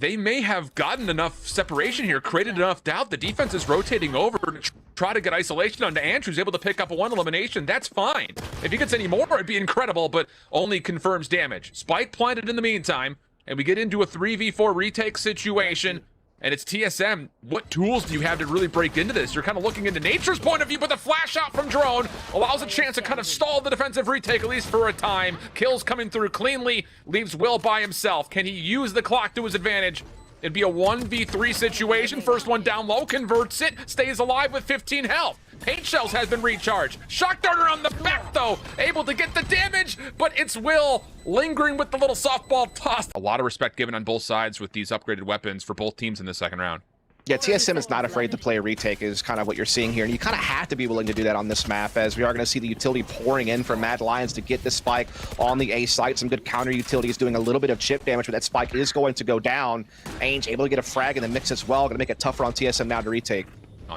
they may have gotten enough separation here, created enough doubt. The defense is rotating over to try to get isolation onto Andrews, able to pick up a 1 elimination. That's fine. If he gets any more, it'd be incredible, but only confirms damage. Spike planted in the meantime, and we get into a 3v4 retake situation. And it's TSM. What tools do you have to really break into this? You're kind of looking into Nature's point of view, but the flash out from Drone allows a chance to kind of stall the defensive retake, at least for a time. Kills coming through cleanly, leaves Will by himself. Can he use the clock to his advantage? It'd be a 1v3 situation. First one down low, converts it, stays alive with 15 health. Paint Shells has been recharged. Shock Darter on the back, though, able to get the damage, but it's Will lingering with the little softball toss. A lot of respect given on both sides with these upgraded weapons for both teams in the second round. Yeah, TSM is not afraid to play a retake is kind of what you're seeing here. And you kind of have to be willing to do that on this map, as we are going to see the utility pouring in from Mad Lions to get the spike on the A site. Some good counter utilities doing a little bit of chip damage, but that spike is going to go down. Ainge able to get a frag in the mix as well. Going to make it tougher on TSM now to retake.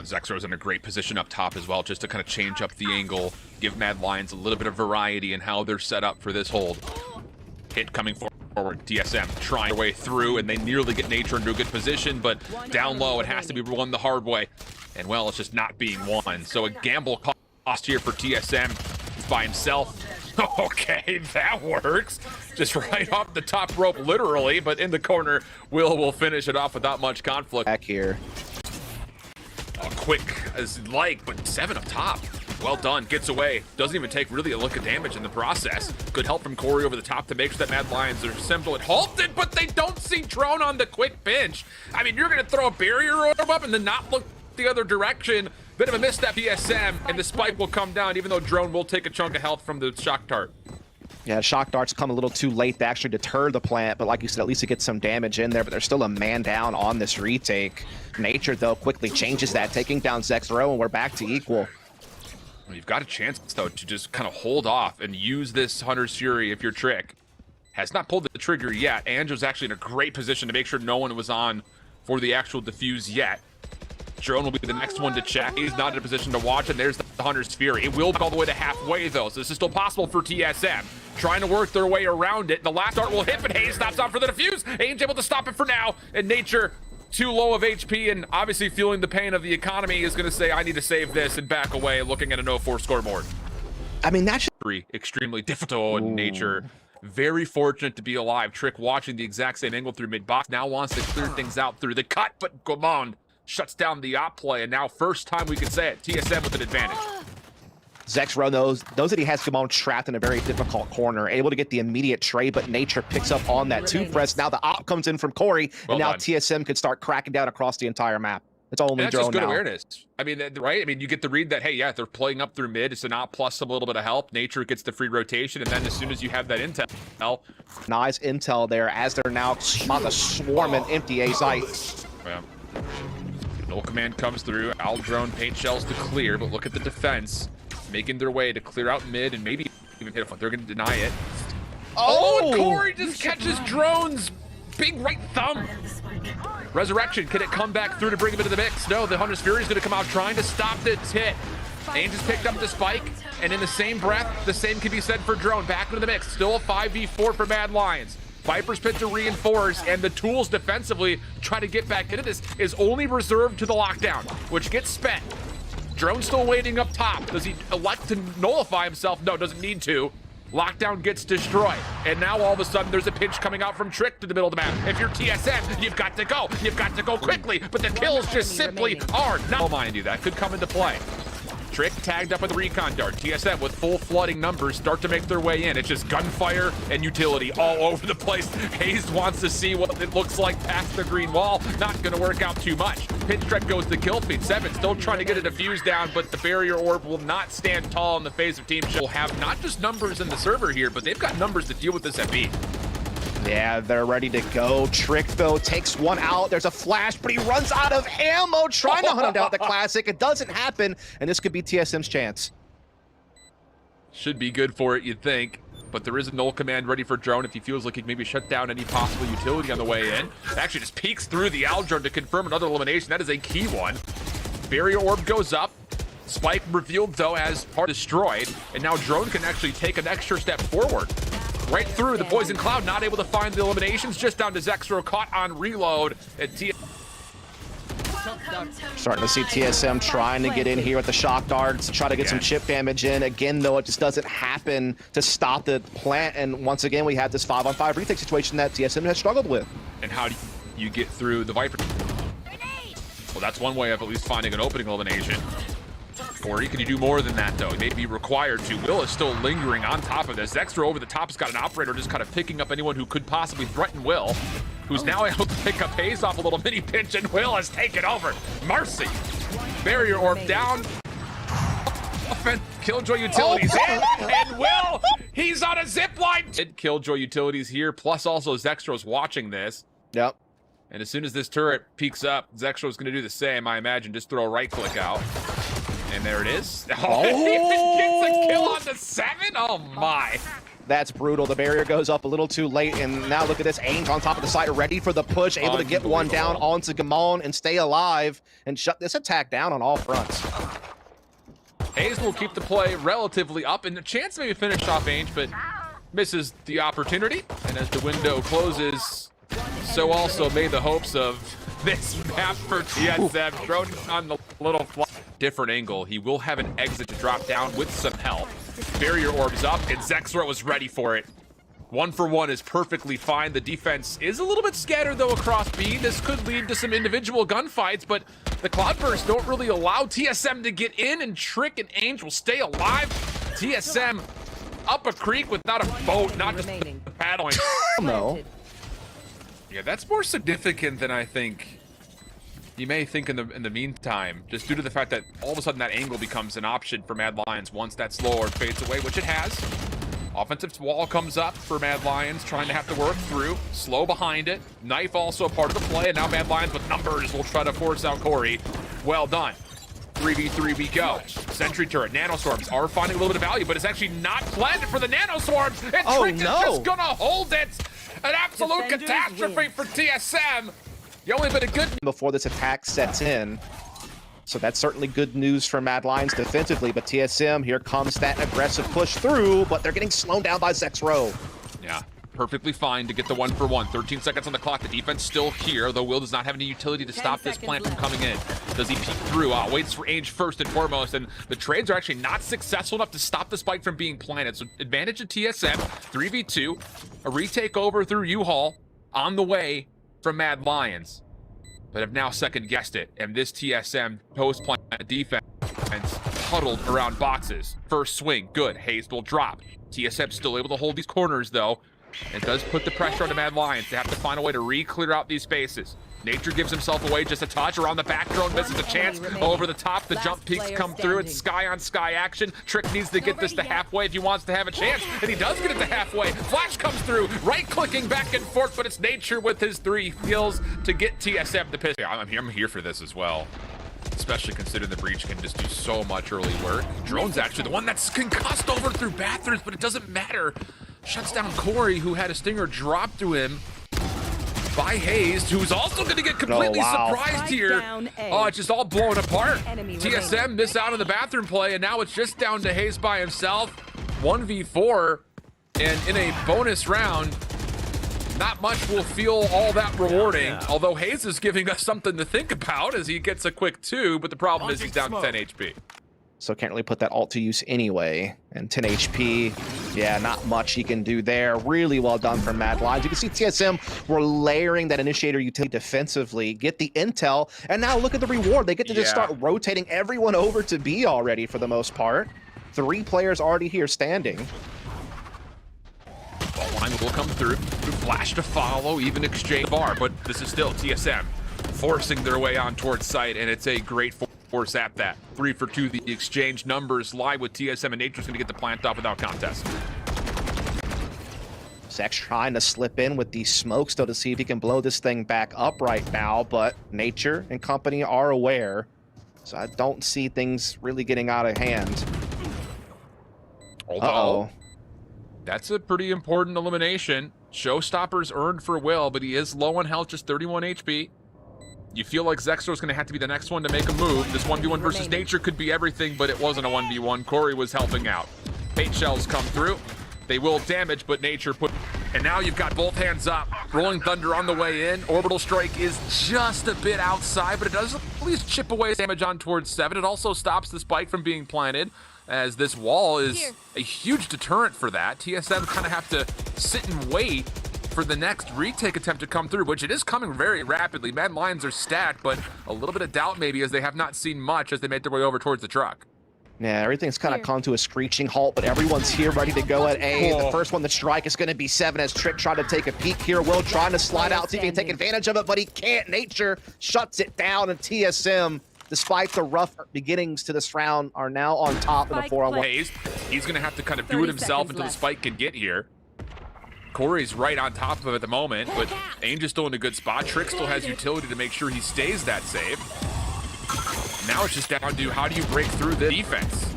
Zexro's in a great position up top as well, just to kind of change up the angle, give Mad Lions a little bit of variety in how they're set up for this hold. Hit coming forward, TSM trying their way through, and they nearly get Nature into a good position, but down low, it has to be won the hard way. And well, it's just not being won. So a gamble cost here for TSM. He's by himself. Okay, that works. Just right off the top rope, literally, but in the corner, will finish it off without much conflict. Back here. Quick as like, but 7 up top. Well done, gets away. Doesn't even take really a lick of damage in the process. Good help from Corey over the top to make sure that Mad Lions are simple and halted, but they don't see Drone on the quick pinch. I mean, you're gonna throw a barrier orb up and then not look the other direction. Bit of a misstep, TSM, and the spike will come down, even though Drone will take a chunk of health from the shock dart. Yeah, shock darts come a little too late to actually deter the plant, but like you said, at least it gets some damage in there, but there's still a man down on this retake. Nature, though, quickly changes that, taking down Zexro, and we're back to equal. Well, you've got a chance, though, to just kind of hold off and use this Hunter's Fury if your trick. Has not pulled the trigger yet. Angel's actually in a great position to make sure no one was on for the actual defuse yet. Drone will be the next one to check. He's not in a position to watch, and there's the Hunter's Fury. It will go all the way to halfway, though, so this is still possible for TSM. Trying to work their way around it. The last dart will hit, but Hayes stops out for the defuse. Ain't able to stop it for now, and Nature, too low of HP, and obviously feeling the pain of the economy, is going to say, I need to save this, and back away, looking at a 0-4 scoreboard. I mean, that's extremely difficult in Nature. Very fortunate to be alive. Trick watching the exact same angle through mid-box. Now wants to clear things out through the cut, but Gomond shuts down the op play, and now first time we can say it, TSM with an advantage. Zexro knows that he has Gomond trapped in a very difficult corner, able to get the immediate trade, but Nature picks up on that 2-press. Now the op comes in from Corey, and now TSM could start cracking down across the entire map. It's only that's Drone just good now. Awareness. I mean, right? I mean, you get the read that, hey, yeah, they're playing up through mid. It's an op plus a little bit of help. Nature gets the free rotation, and then as soon as you have that intel. Nice intel there as they're now about to swarm an empty A site. Yeah. Null command comes through. Owl Drone paint shells to clear, but look at the defense making their way to clear out mid and maybe even hit a front. They're going to deny it. Oh, and Corey just catches Drone's big right thumb. Resurrection, can it come back through to bring him into the mix? No, the Hunter's Fury is going to come out trying to stop this hit. Ainge has picked up the spike, and in the same breath, the same can be said for Drone. Back into the mix. Still a 5v4 for Mad Lions. Viper's pit to reinforce, and the tools defensively try to get back into this is only reserved to the lockdown, which gets spent. Drone still waiting up top. Does he elect to nullify himself? No, doesn't need to. Lockdown gets destroyed. And now all of a sudden there's a pinch coming out from Trick to the middle of the map. If you're TSM, you've got to go. You've got to go quickly, but the kills just simply are not. Mind you, that could come into play. Trick tagged up with a recon dart. TSM with full flooding numbers start to make their way in. It's just gunfire and utility all over the place. Hayes wants to see what it looks like past the green wall. Not going to work out too much. Pinstripe goes to kill feed. 7 still trying to get a defuse down, but the barrier orb will not stand tall in the face of Team Shell. Will have not just numbers in the server here, but they've got numbers to deal with this at B. Yeah, they're ready to go. Trick, though, takes one out. There's a flash, but he runs out of ammo trying to hunt him down at the Classic. It doesn't happen, and this could be TSM's chance. Should be good for it, you'd think. But there is a null command ready for Drone if he feels like he can maybe shut down any possible utility on the way in. Actually just peeks through the Owl Drone to confirm another elimination. That is a key one. Barrier orb goes up. Spike revealed, though, as part destroyed. And now Drone can actually take an extra step forward. right through the Poison Cloud, not able to find the eliminations, just down to Zexro, caught on reload. And Starting to see TSM trying to get in here with the shock darts, try to get some chip damage in. Again, though, it just doesn't happen to stop the plant. And once again, we have this 5-on-5 retake situation that TSM has struggled with. And how do you get through the Viper? Well, that's one way of at least finding an opening elimination. Corey, can you do more than that, though? He may be required to. Will is still lingering on top of this. Zextra over the top has got an operator just kind of picking up anyone who could possibly threaten Will, who's now able to pick up Hayes off a little mini pinch, and Will has taken over. Mercy. Barrier orb down. Killjoy Utilities in, and Will, he's on a zip line. Killjoy Utilities here, plus also Zextra's watching this. Yep. And as soon as this turret peeks up, Zextra's going to do the same, I imagine. Just throw a right click out. And there it is. Oh, he even gets a kill on the 7? Oh my. That's brutal. The barrier goes up a little too late, and now look at this. Ainge on top of the site, ready for the push, able to get one down onto Gamon and stay alive and shut this attack down on all fronts. Hayes will keep the play relatively up, and the chance maybe finish off Ainge, but misses the opportunity. And as the window closes, so also may the hopes of this map for TSM. Thrown on the little fly. Different angle. He will have an exit to drop down with some help. Barrier orbs up, and Zexra was ready for it. 1-for-1 is perfectly fine. The defense is a little bit scattered, though, across B. This could lead to some individual gunfights, but the Cloudbursts don't really allow TSM to get in, and Trick and Ainge will stay alive. TSM up a creek without a boat, not just paddling. No. Yeah, that's more significant than I think you may think in the meantime, just due to the fact that all of a sudden that angle becomes an option for Mad Lions once that slow orb fades away, which it has. Offensive wall comes up for Mad Lions, trying to have to work through. Slow behind it. Knife also a part of the play, and now Mad Lions with numbers will try to force out Corey. Well done. 3v3 we go. Sentry turret, nanoswarms are finding a little bit of value, but it's actually not planted for the nanoswarms. And Trick is just gonna hold it. An absolute catastrophe for TSM. The only bit of good before this attack sets in. So that's certainly good news for Mad Lions defensively, but TSM, here comes that aggressive push through, but they're getting slowed down by Zexro. Yeah, perfectly fine to get the 1-for-1. 13 seconds on the clock. The defense still here, though Will does not have any utility to stop this plant from coming in. Does he peek through? Waits for Ainge first and foremost, and the trades are actually not successful enough to stop the spike from being planted. So advantage of TSM, 3v2, a retake over through U-Haul on the way from Mad Lions. But have now second-guessed it, and this TSM post-plant defense huddled around boxes. First swing, good. Hayes will drop. TSM still able to hold these corners, though. It does put the pressure on the Mad Lions to have to find a way to re-clear out these spaces. Nature gives himself away just a touch around the back drone, misses a chance. Over the top, the jump peaks come through. It's sky-on-sky action. Trick needs to get this to halfway if he wants to have a chance, and he does get it to halfway. Flash comes through, right-clicking back and forth, but it's Nature with his 3 kills to get TSM the piss. Yeah, I'm here for this as well. Especially considering the breach can just do so much early work. Drone's actually the one that's concussed over through bathrooms, but it doesn't matter. Shuts down Corey, who had a stinger drop through him by Hayes, who's also going to get completely surprised here. Oh, it's just all blown apart. TSM missed out on the bathroom play, and now it's just down to Hayes by himself. 1v4, and in a bonus round, not much will feel all that rewarding, although Hayes is giving us something to think about as he gets a quick 2, but the problem is he's down to 10 HP. So can't really put that ult to use anyway. And 10 HP, yeah, not much he can do there. Really well done from Mad Lions. You can see TSM were layering that initiator utility defensively, get the intel, and now look at the reward. They get to just start rotating everyone over to B already for the most part. 3 players already here standing. Ball line will come through. Flash to follow, even exchange bar, but this is still TSM forcing their way on towards site, and it's a great force at that. 3 for 2, the exchange numbers lie with TSM, and Nature's gonna get the plant off without contest. Zach's trying to slip in with these smokes though to see if he can blow this thing back up right now, but Nature and company are aware, so I don't see things really getting out of hand. Although, that's a pretty important elimination. Showstopper's earned for Will, but he is low on health, just 31 HP. You feel like Zexro's going to have to be the next one to make a move. This 1v1 versus Nature could be everything, but it wasn't a 1v1. Corey was helping out. Paint shells come through. They will damage, but nature put... And now you've got both hands up. Rolling Thunder on the way in. Orbital Strike is just a bit outside, but it does at least chip away damage on towards 7. It also stops the spike from being planted, as this wall is a huge deterrent for that. TSM kind of have to sit and wait for the next retake attempt to come through, which it is coming very rapidly. Mad Lions are stacked, but a little bit of doubt maybe, as they have not seen much as they make their way over towards the truck. Yeah, everything's kind of come to a screeching halt, but everyone's here ready to go at A. The first one to strike is going to be 7 as Trick trying to take a peek here. Will trying to slide out, see if he can take advantage of it, but he can't. Nature shuts it down, and TSM, despite the rough beginnings to this round, are now on top in the 4-on-1. He's going to have to kind of do it himself until the spike can get here. Corey's right on top of it at the moment, but Ainge is still in a good spot. Trick still has utility to make sure he stays that safe. Now it's just down to how do you break through the defense.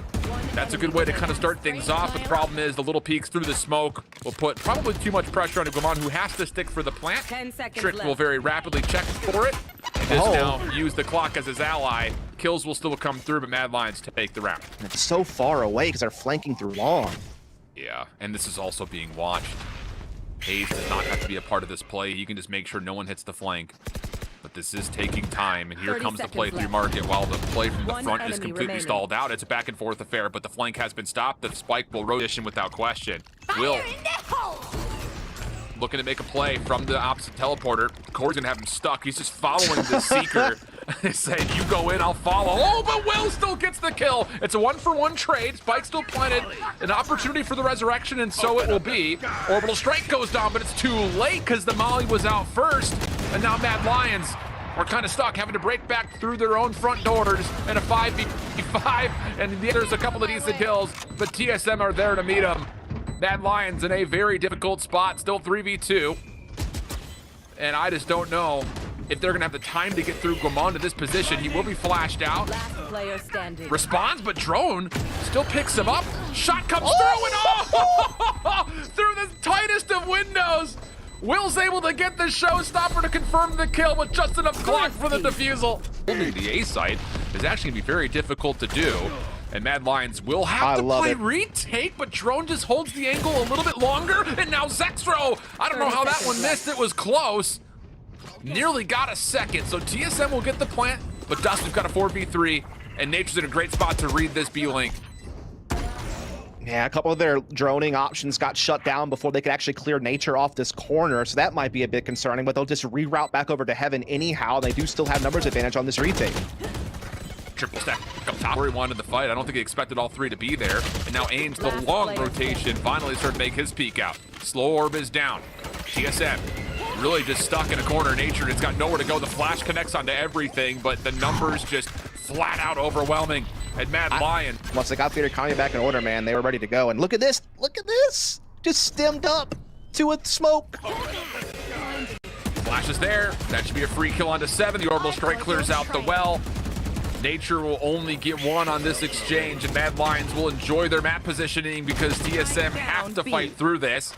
That's a good way to kind of start things off, but the problem is the little peeks through the smoke will put probably too much pressure on Guamon, who has to stick for the plant. Trick will very rapidly check for it. And just now use the clock as his ally. Kills will still come through, but Mad Lions take the round. It's so far away because they're flanking through long. Yeah, and this is also being watched. Hayes does not have to be a part of this play. He can just make sure no one hits the flank. But this is taking time, and here comes the play through market while the play from the front is completely stalled out. It's a back and forth affair, but the flank has been stopped. The spike will rotation without question. Will looking to make a play from the opposite teleporter. Corey's gonna have him stuck. He's just following the Seeker. Saying, you go in, I'll follow. Oh, but Will still gets the kill. It's a 1-for-1 trade. Spike still planted. An opportunity for the resurrection, and so it will be. Orbital Strike goes down, but it's too late because the Molly was out first. And now Mad Lions are kind of stuck, having to break back through their own front doors in a 5v5. And there's a couple of decent kills, but TSM are there to meet them. Mad Lions in a very difficult spot, still 3v2. And I just don't know if they're gonna have the time to get through Guamon to this position. He will be flashed out. Last player standing. Responds, but Drone still picks him up. Shot comes through, and through the tightest of windows. Will's able to get the showstopper to confirm the kill with just enough clock for the defusal. Holding the A site is actually gonna be very difficult to do. And Mad Lions will have to play retake, but Drone just holds the angle a little bit longer. And now Zextro, I don't know how that one missed. It was close. Nearly got a second, so TSM will get the plant, but Dust, we've got a 4v3, and Nature's in a great spot to read this B-Link. Yeah, a couple of their droning options got shut down before they could actually clear Nature off this corner, so that might be a bit concerning, but they'll just reroute back over to Heaven anyhow. They do still have numbers advantage on this retake. Triple stack up top where he wanted the fight. I don't think he expected all three to be there. And now Aims the long rotation, finally started to make his peek out. Slow orb is down. TSM really just stuck in a corner. Nature, it's got nowhere to go. The flash connects onto everything, but the numbers just flat out overwhelming. And Mad Lion. Once they got their economy back in order, man, they were ready to go. And look at this, just stemmed up to a smoke. Flash is there. That should be a free kill onto 7. The Orbital Strike clears out the well. Nature will only get 1 on this exchange, and Mad Lions will enjoy their map positioning because TSM have to fight through this.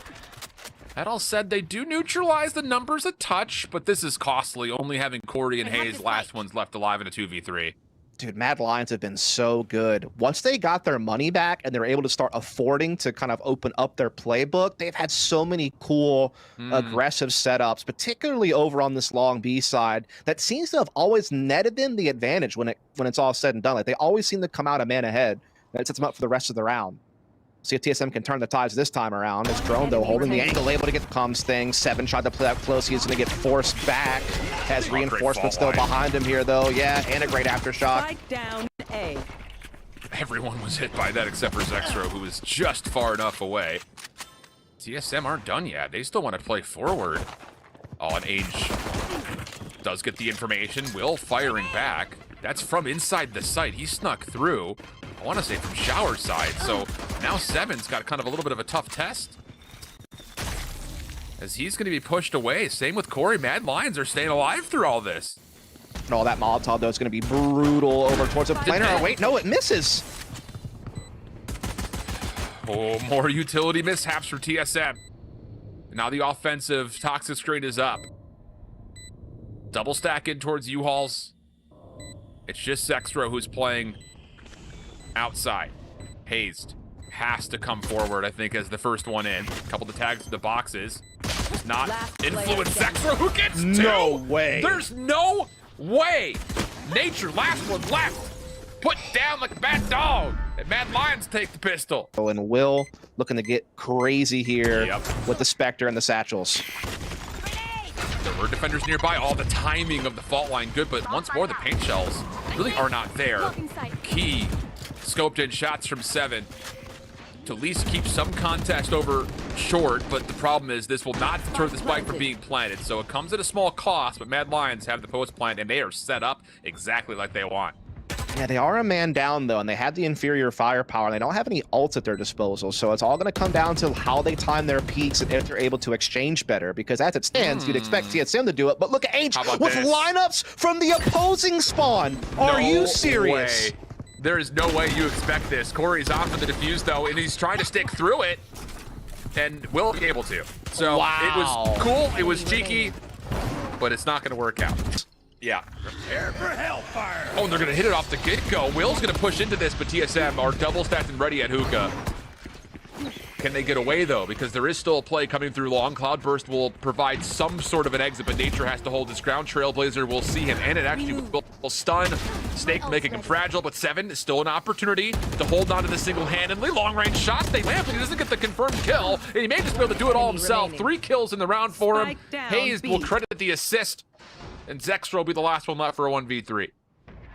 That all said, they do neutralize the numbers a touch, but this is costly, only having Corey and Hayes, last ones left alive in a 2v3. Dude, Mad Lions have been so good. Once they got their money back and they're able to start affording to kind of open up their playbook, they've had so many cool, aggressive setups, particularly over on this long B side, that seems to have always netted them the advantage when it's all said and done. Like, they always seem to come out a man ahead. That sets them up for the rest of the round. See if TSM can turn the tides this time around. As Drone, though, holding the angle, able to get the comms thing. 7 tried to play out close. He's going to get forced back. Has reinforcements still behind him here, though. Yeah, and a great aftershock. Strike down A. Everyone was hit by that except for Zextro, who was just far enough away. TSM aren't done yet. They still want to play forward. Oh, and Age does get the information. Will firing back. That's from inside the site. He snuck through. I want to say from shower side. So now 7's got kind of a little bit of a tough test, as he's going to be pushed away. Same with Corey. Mad Lions are staying alive through all this. And all that Molotov, though, is going to be brutal over towards the planer. Oh, wait, no, it misses. Oh, more utility mishaps for TSM. Now the offensive toxic screen is up. Double stack in towards U-Hauls. It's just Zextro who's playing outside. Hazed. has to come forward, I think, as the first one in. A couple of the tags to the boxes. Does not Last influence player Zexro, who gets two. No way. There's no way. Nature, last one left. Put down like a bad dog. And Mad Lions take the pistol. And Will looking to get crazy here Yep. with the Spectre and the Satchels. There were defenders nearby. All the timing of the fault line good, but once more the paint shells really are not there. Key scoped in shots from 7 to at least keep some context over short, but the problem is this will not deter the spike from being planted. So it comes at a small cost, but Mad Lions have the post plant and they are set up exactly like they want. Yeah, they are a man down, though, and they have the inferior firepower, and they don't have any ults at their disposal, so it's all going to come down to how they time their peaks and if they're able to exchange better, because as it stands, you'd expect TSM to do it, but look at H with this? lineups from the opposing spawn. Are you serious? Way. There is no way you expect this. Corey's on for the defuse, though, and he's trying to stick through it, and will be able to. So It was cool, it was cheeky, but it's not going to work out. Yeah. Prepare for hellfire. Oh, and they're going to hit it off the get-go. Will's going to push into this, but TSM are double stacked and ready at hookah. Can they get away, though? Because there is still a play coming through long. Cloudburst will provide some sort of an exit, but Nature has to hold his ground. Trailblazer will see him, and it actually will stun. Snake making him fragile, but 7 is still an opportunity to hold on to this single-handedly. Long-range shot, they land, but he doesn't get the confirmed kill, and he may just be able to do it all himself. 3 kills in the round for him. Hayes will credit the assist, and Zexro will be the last one left for a 1v3.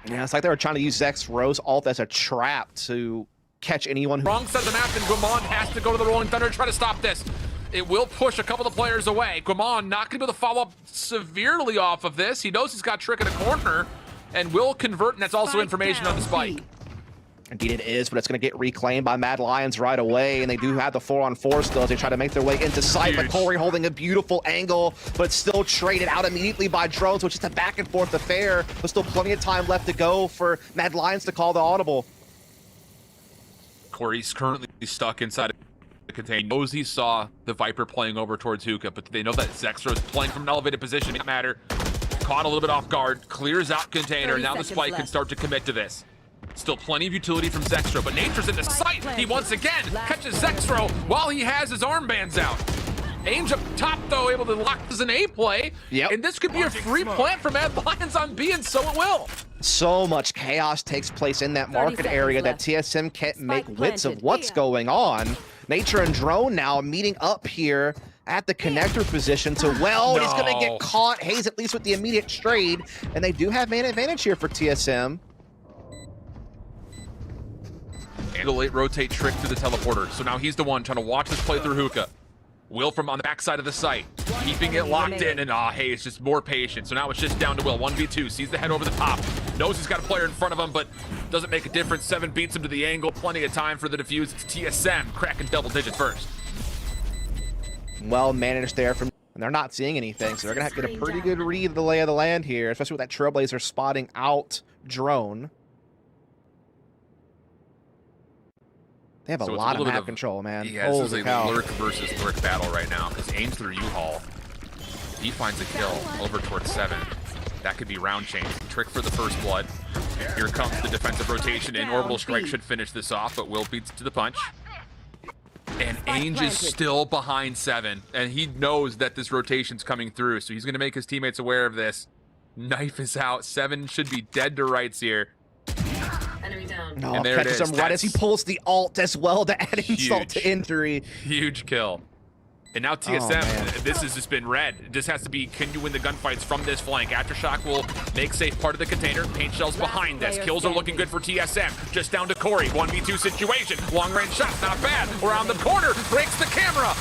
Yeah, it's like they were trying to use Zexro's ult as a trap to catch anyone who... Wrong side of the map, and Guimond has to go to the Rolling Thunder to try to stop this. It will push a couple of players away. Guimond not going to be able to follow up severely off of this. He knows he's got Trick in a corner and will convert, and that's also information on the spike. Indeed it is, but it's going to get reclaimed by Mad Lions right away, and they do have the 4-on-4 still as they try to make their way into sight, but Corey holding a beautiful angle, but still traded out immediately by drones, which is a back and forth affair, but still plenty of time left to go for Mad Lions to call the audible. Corey's currently stuck inside the container. He knows he saw the Viper playing over towards hookah, but they know that Zexro is playing from an elevated position. It doesn't matter. Caught a little bit off guard, clears out container. Now the spike can start to commit to this. Still plenty of utility from Zexro, but Nature's in the sight. He once again catches Zexro while he has his armbands out. Aims up top, though, able to lock as an A play. Yep. And this could be a free plant for Mad Lions on B, and so it will. So much chaos takes place in that market area that TSM can't make wits of what's going on. Nature and Drone now meeting up here at the connector position to Well. He's going to get caught. Hayes at least with the immediate trade, and they do have man advantage here for TSM. And a late rotate Trick through the teleporter. So now he's the one trying to watch this play through hookah. Will from on the backside of the site, keeping it locked in, and Hayes just more patient. So now it's just down to Will, 1v2, sees the head over the top, knows he's got a player in front of him, but doesn't make a difference. 7 beats him to the angle, plenty of time for the defuse. It's TSM cracking double digits first. Well managed there from, and they're not seeing anything, so they're gonna have to get a pretty good read of the lay of the land here, especially with that Trailblazer spotting out Drone. They have a lot of map control, man. Yeah, this is a lurk versus lurk battle right now, because aims through U-Haul. He finds a kill over towards 7. That could be round change. Trick for the first blood. And here comes the defensive rotation, and Orbital Strike should finish this off, but Will beats to the punch. And Ainge is still behind 7, and he knows that this rotation's coming through, so he's going to make his teammates aware of this. Knife is out. 7 should be dead to rights here. No, catches him right as he pulls the ult as well to add insult to injury. Huge kill. And now TSM, this has just been red. It just has to be, can you win the gunfights from this flank? Aftershock will make safe part of the container. Paint shells behind this. Kills are looking good for TSM. Just down to Corey. 1v2 situation. Long range shots, not bad. Around the corner, breaks the camera.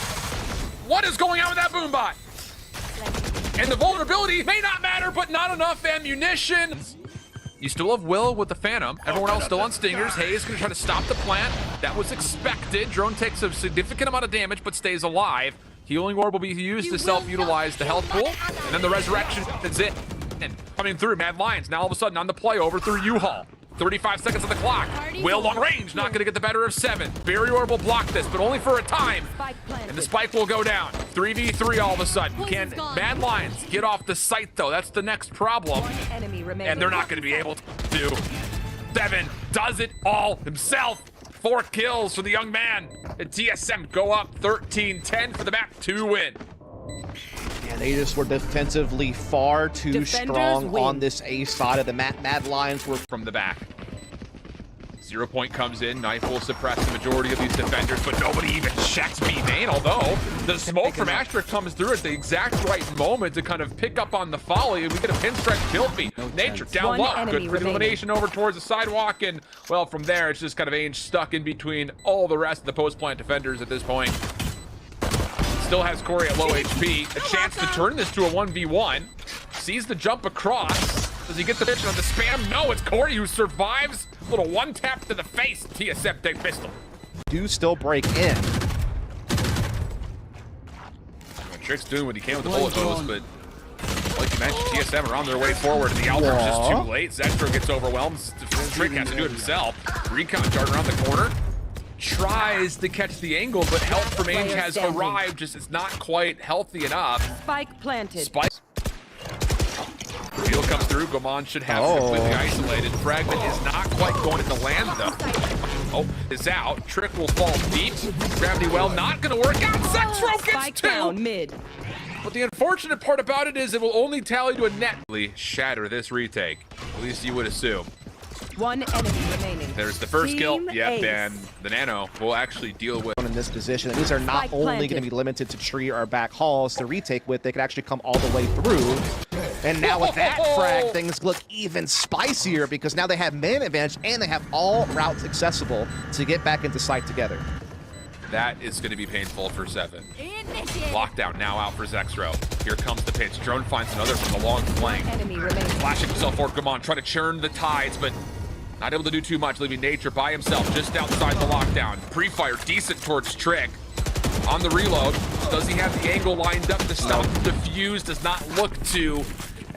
What is going on with that boombot? And the vulnerability may not matter, but not enough ammunition. You still have Will with the Phantom. Everyone else still on Stingers. Hayes gonna try to stop the plant. That was expected. Drone takes a significant amount of damage, but stays alive. Healing Orb will be used to self-utilize the health pool. And then the Resurrection is it. And coming through, Mad Lions now all of a sudden on the play over through U-Haul. 35 seconds on the clock. Will long range, not gonna get the better of 7. Barrier Orb will block this, but only for a time. And the spike will go down. 3v3 all of a sudden. Can Mad Lions get off the site though? That's the next problem. And they're not gonna be able to. 7 does it all himself. 4 kills for the young man. And TSM go up 13-10 for the map 2 win. Yeah, they just were defensively far too Defenders strong win. on this A side of the map. Mad Lions were From the back. 0 point comes in. Knife will suppress the majority of these defenders, but nobody even checks B main, although the smoke from Asterisk comes through at the exact right moment to kind of pick up on the volley, and we get a pinstripe kill feed. Nature down One low. enemy Good for the remaining. elimination over towards the sidewalk, and well, from there, it's just kind of Ainge stuck in between all the rest of the post-plant defenders at this point. Still has Corey at low HP. A chance to turn this to a 1v1. Sees the jump across. Does he get the vision on the spam? No, it's Corey who survives. Little one tap to the face. TSM take pistol. do still break in. Trick's doing what he can with the bullet hose, but like you mentioned, TSM are on their way forward, and the Albert's just too late. Zestro gets overwhelmed. Trick has to do it himself. Recon dart around the corner. Tries to catch the angle, but help from Ainge has arrived. Just it's not quite healthy enough. Spike planted. Spike. Reveal comes through. Goman should have it completely isolated. Fragment is not quite going to land though. Oh, is out. Trick will fall deep. Gravity well not going to work out. Zestro Spike gets 2. down mid. But the unfortunate part about it is it will only tally to a net. Shatter this retake. At least you would assume. One enemy remaining. There's the first kill. Team Yep, ace. and the Nano will actually deal with. In this position, and these are not Spike only planted. going to be limited to tree or back halls to retake with, they can actually come all the way through. And now with that frag, things look even spicier because now they have man advantage and they have all routes accessible to get back into sight together. That is going to be painful for 7. Lockdown now out for Zestro. Here comes the pitch. Drone finds another from the long flank. Enemy remaining. Flashing himself forward. Come on, trying to churn the tides, but not able to do too much, leaving Nature by himself just outside the lockdown. Pre-fire decent towards Trick. On the reload, does he have the angle lined up to stop the defuse? Does not look to.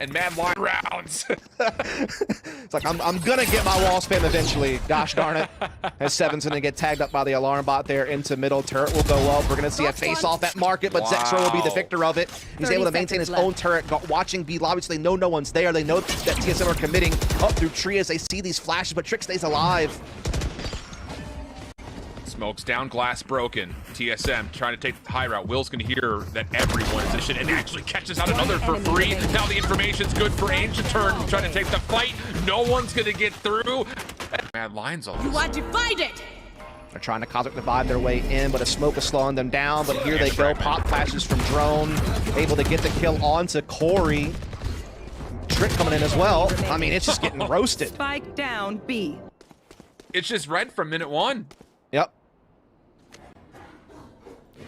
And Mad Lion rounds. It's like, I'm going to get my wall spam eventually. Gosh darn it. As Seven's going to get tagged up by the alarm bot there into middle. Turret will go up. We're going to see a face-off at market, but Zestro will be the victor of it. He's 30 able to maintain his seconds own turret, watching B lobby, so they know no one's there. They know that TSM are committing up through tree as they see these flashes, but Trick stays alive. Smokes down, glass broken. TSM trying to take the high route. Will's going to hear that everyone is in shit and actually catches out another for free. Now the information's good for Ainge to turn, trying to take the fight. No one's going to get through. Mad Lions all You want to fight it? They're trying to Cosmic Divide their way in, but a smoke is slowing them down. But here they go. Pop flashes from Drone. Able to get the kill onto Corey. Trick coming in as well. I mean, it's just getting roasted. Spike down B. It's just red from minute 1. Yep.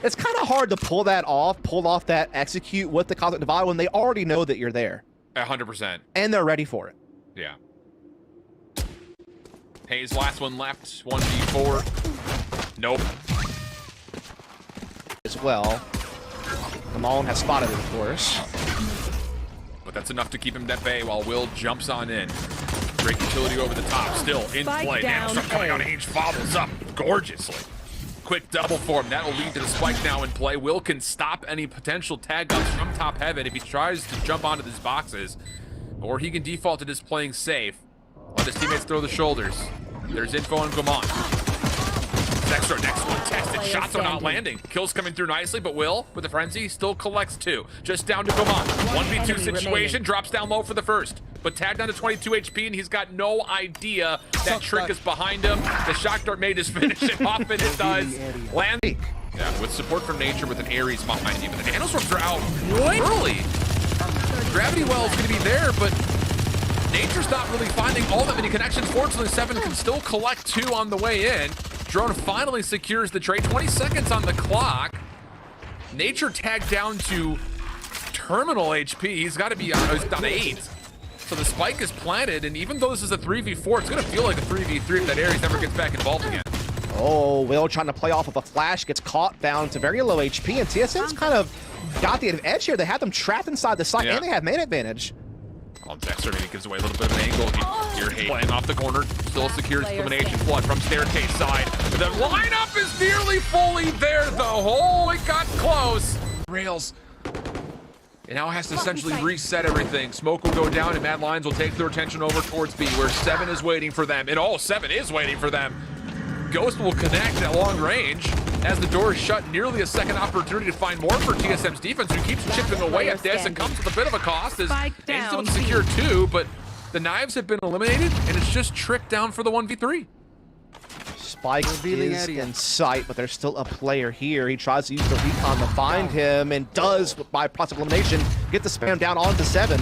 It's kind of hard to pull off that execute with the Cosmic Divide when they already know that you're there. 100%. And they're ready for it. Yeah. Hayes, last one left. 1v4. Nope. As well. Kamal has spotted it, of course. But that's enough to keep him at bay while Will jumps on in. Great utility over the top. Still in Spike play. Now down start coming A. on. Ainge follows up gorgeously. Quick double for him. That will lead to the spike now in play. Will can stop any potential tag ups from top heaven if he tries to jump onto these boxes. Or he can default to just playing safe. Let his teammates throw the shoulders. There's info on Goman. Zestro, next one tested. Shots are not landing. Kills coming through nicely, but Will, with the frenzy, still collects 2. Just down to Goman. 1v2 enemy situation. remaining. Drops down low for the first. But tagged down to 22 HP, and he's got no idea that Trick is behind him. The shock dart made his finish it off, and it does. Land. Yeah, with support from Nature with an Ares behind him. But the nanoswarms are out early. Gravity well is going to be there, but Nature's not really finding all that many connections. Fortunately, 7 can still collect 2 on the way in. Drone finally secures the trade. 20 seconds on the clock. Nature tagged down to terminal HP. He's got to be he's down to 8. So the spike is planted, and even though this is a 3v4, it's going to feel like a 3v3 if that Ares never gets back involved again. Oh, Will trying to play off of a flash, gets caught down to very low HP, and TSM's kind of got the edge here. They have them trapped inside the site, and they have man advantage. Well, Dexter maybe gives away a little bit of an angle. Here, Hayes playing off the corner, still secures elimination flood from staircase side. The lineup is nearly fully there, though. Oh, it got close. Rails. It now has to essentially reset everything. Smoke will go down, and Mad Lions will take their attention over towards B, where 7 is waiting for them. And 7 is waiting for them. Ghost will connect at long range as the door is shut. Nearly a second opportunity to find more for TSM's defense, who keeps chipping away at this and comes with a bit of a cost as Hayes able to secure 2, but the knives have been eliminated and it's just Trick down for the 1v3. Spike is in sight, but there's still a player here. He tries to use the recon to find him and does, by process of elimination, get the spam down onto 7.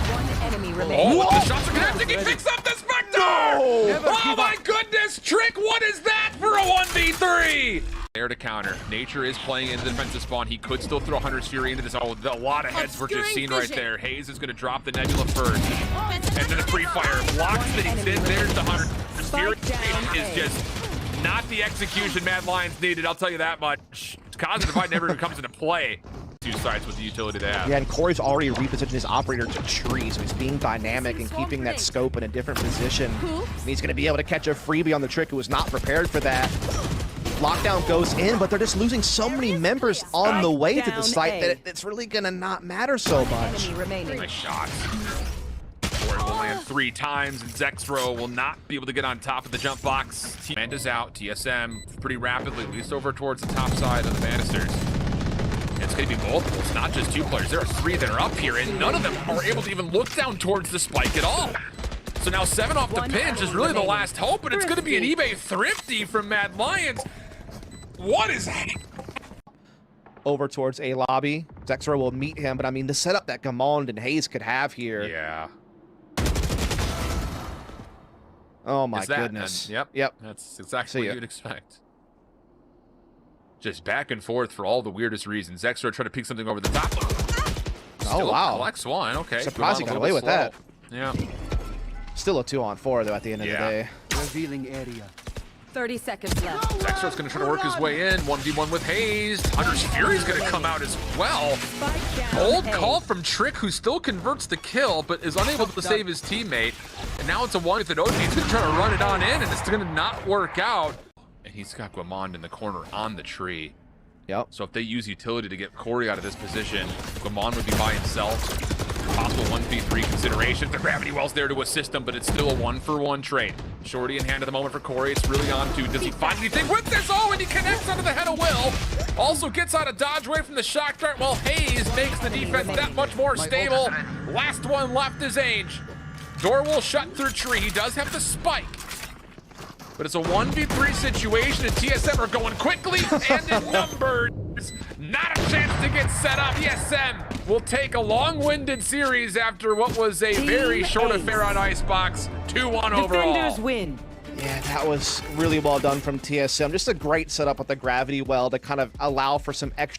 One enemy remaining. Oh, the shots are connecting. He picks up the Spectre! No! Oh my goodness, Trick, what is that for a 1v3? There to counter. Nature is playing into the defensive spawn. He could still throw Hunter's Fury into this. Oh, a lot of heads were just seen right there. Hayes is going to drop the Nebula first. And then a free fire blocks things in. There's the Hunter's Fury. Is just not the execution Mad Lions needed, I'll tell you that much. Cause the divide never even comes into play. Two sides with the utility they have. Yeah, and Corey's already repositioned his operator to tree, so he's being dynamic and keeping that scope in a different position. And he's going to be able to catch a freebie on the Trick who was not prepared for that. Lockdown goes in, but they're just losing so many members on the way to the site that it's really going to not matter so much. Nice shot. Corey will land 3 times, and Zexro will not be able to get on top of the jump box. Amanda's out. TSM pretty rapidly, at least over towards the top side of the banisters. It's going to be multiple. It's not just 2 players. There are 3 that are up here, and none of them are able to even look down towards the spike at all. So now 7 off the pinch is really the last hope, but it's going to be an eBay thrifty from Mad Lions. What is that? Over towards A lobby. Zexro will meet him, but I mean, the setup that Gamond and Hayes could have here. Yeah. Oh my goodness. Yep. That's exactly what you'd expect. Just back and forth for all the weirdest reasons. Zexro tried to peek something over the top. Oh, wow. Collects 1, okay. Surprised he got away with that. Yeah. Still a 2-on-4 though at the end of the day. Revealing area. 30 seconds left. Zexro's going to try to work his way in. 1v1 with Hayes. Hunter's Fury's going to come out as well. Old call from Trick, who still converts the kill, but is unable to save his teammate. And now it's a 1 with an OP. He's going to try to run it on in, and it's going to not work out. And he's got Guamond in the corner on the tree. Yep. So if they use utility to get Corey out of this position, Guamond would be by himself. Possible 1v3 considerations. The gravity well's there to assist him, but it's still a 1-for-1 trade. Shorty in hand at the moment for Corey. It's really on to, does he find anything with this? Oh, and he connects onto the head of Will. Also gets out of dodge away from the shock dart, while Hayes makes the defense that much more stable. Last one left is Ainge. Door will shut through tree. He does have the spike. But it's a 1v3 situation, and TSM are going quickly and in numbers. Not a chance to get set up. TSM will take a long-winded series after what was a very short affair on Icebox. 2-1 overall. Defenders win. Yeah, that was really well done from TSM. Just a great setup with the gravity well to kind of allow for some extra